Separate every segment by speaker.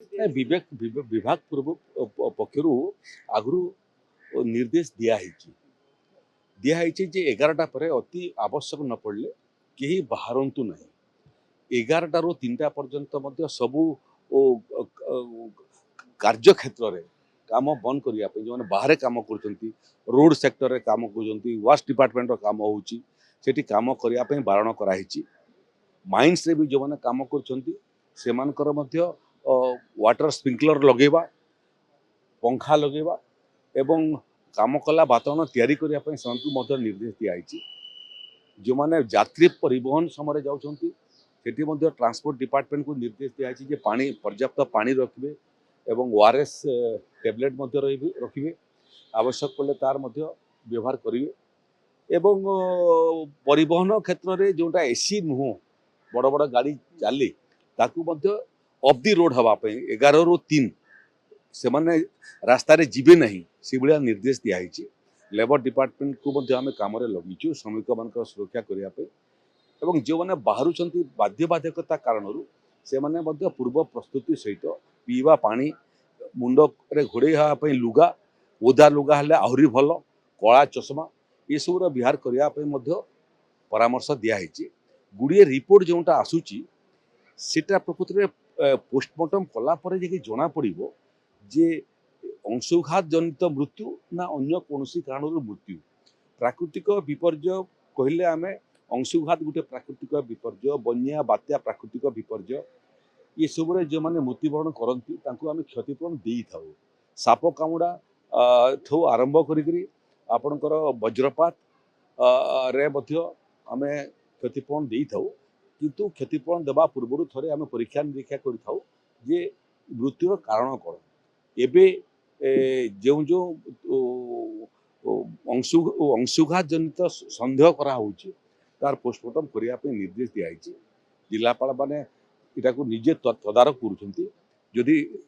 Speaker 1: विभाग पूर्व पक्षर आगु निर्देश दिखाई जे 11टा पर अति आवश्यक न पड़े कहीं बाहरतु ना 11टा रू 3टा पर्यंत सबू कार्य क्षेत्र में काम बंद करने जो मैंने बाहर काम कर रोड सेक्टर रे काम कर वास्ट डिपार्टमेंट काम होती काम करने बारण कराई माइंस रे भी जो मैंने काम कर वाटर स्प्रिंकलर लगेवा पंखा लगेवा एवं काम कला वातावरण तैयारी करने निर्देश दिखाई जो मैंने यात्री परिवहन समय जाऊँगी ट्रांसपोर्ट डिपार्टमेंट को निर्देश दिखाई पानी पर्याप्त पानी रखिए एवं ओआरएस टैबलेट रखिए आवश्यक पड़े तार व्यवहार करेंगे एवं परिवहन क्षेत्र में जोटा एसी नुह बड़ बड़ गाड़ी चले ताकू ऑफ दी रोड हवाई 11 रू 3 से माने रास्ता रे जीवे नहीं से भाया निर्देश दिखाई लेबर डिपार्टमेंट को आम कम लगिचु श्रमिक मान सुरक्षा करने एवं जो मैंने बाहर बाध्य बाधकता कारण से माने पूर्व प्रस्तुति सहित पीवा पानी मुंड रे घोड़े हाँपाई लुगा ओदा लुगा हेल्ले आहरी भल कला चषमा ये सब विहार करने परामर्श दिखाई गुड़िए रिपोर्ट जोटा आसूची सेटा प्रकृति में पोस्टमार्टम कलापर जना पड़ जे अंशुघात जनित मृत्यु ना अन्य कौन कारण मृत्यु प्राकृतिक विपर्य कहले आम अंशुघात गोटे प्राकृतिक विपर्य बन्या बात्या प्राकृतिक विपर्य ये सब जो मैंने मृत्युवरण करती आम क्षतिपूरण दे था साप कामुड़ा ठू आरंभ करपणकर वज्रपात रे आम क्षतिपूरण दे था किंतु क्षतिपूरण देवा पूर्व थे आम परीक्षा निरीक्षा कर मृत्युर कारण कौन एबे जो जो अंशुघात जनित सन्देह तार पोस्टमार्टम करने निर्देश दिखाई जिलापाल मैंने इटा को निजे तदारक करुँच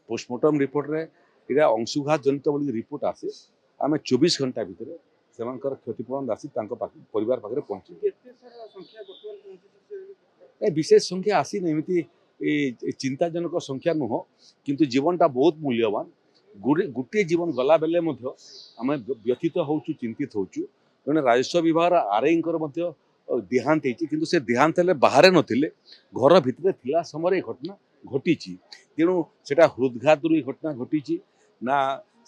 Speaker 1: पोस्टमार्टम रिपोर्ट रे इटा अंशुघात जनित रिपोर्ट आसे आम 24 घंटा भितर से क्षतिपूरण राशि परिवार पाखे पहुँचे विशेष संख्या आसी नहीं चिंताजनक संख्या नुह किंतु जीवनटा बहुत मूल्यवान गोटे जीवन गला बेले आम व्यथित होचु चिंतित होचु तेणु राजस्व विभाग आरआई देहांत किंतु से देहांत हेले बाहर नथिले घर भितर थिला समय घटना घटी तेणु सेटा हृदघात घटना घटी ना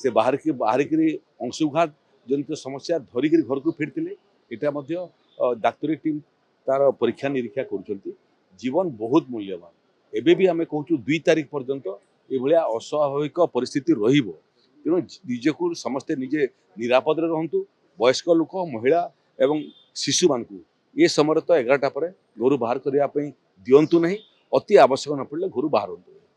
Speaker 1: से बाहर अंशुघात जनित समस्या धरिक घर को फिरते यहाँ डाक्तरी टीम तार परीक्षा निरीक्षा कर जीवन बहुत मूल्यवान एबे भी आम कहूँ 2 तारिख पर्यंत ये अस्वाभाविक परिस्थिति तेणु निजक समस्ते निजे निरापद रहतु वयस्क लोक महिला एवं शिशु मान ये समय तो 11टा पर घर बाहर करने दिंतु नहीं अति आवश्यक न पड़े घर बाहर।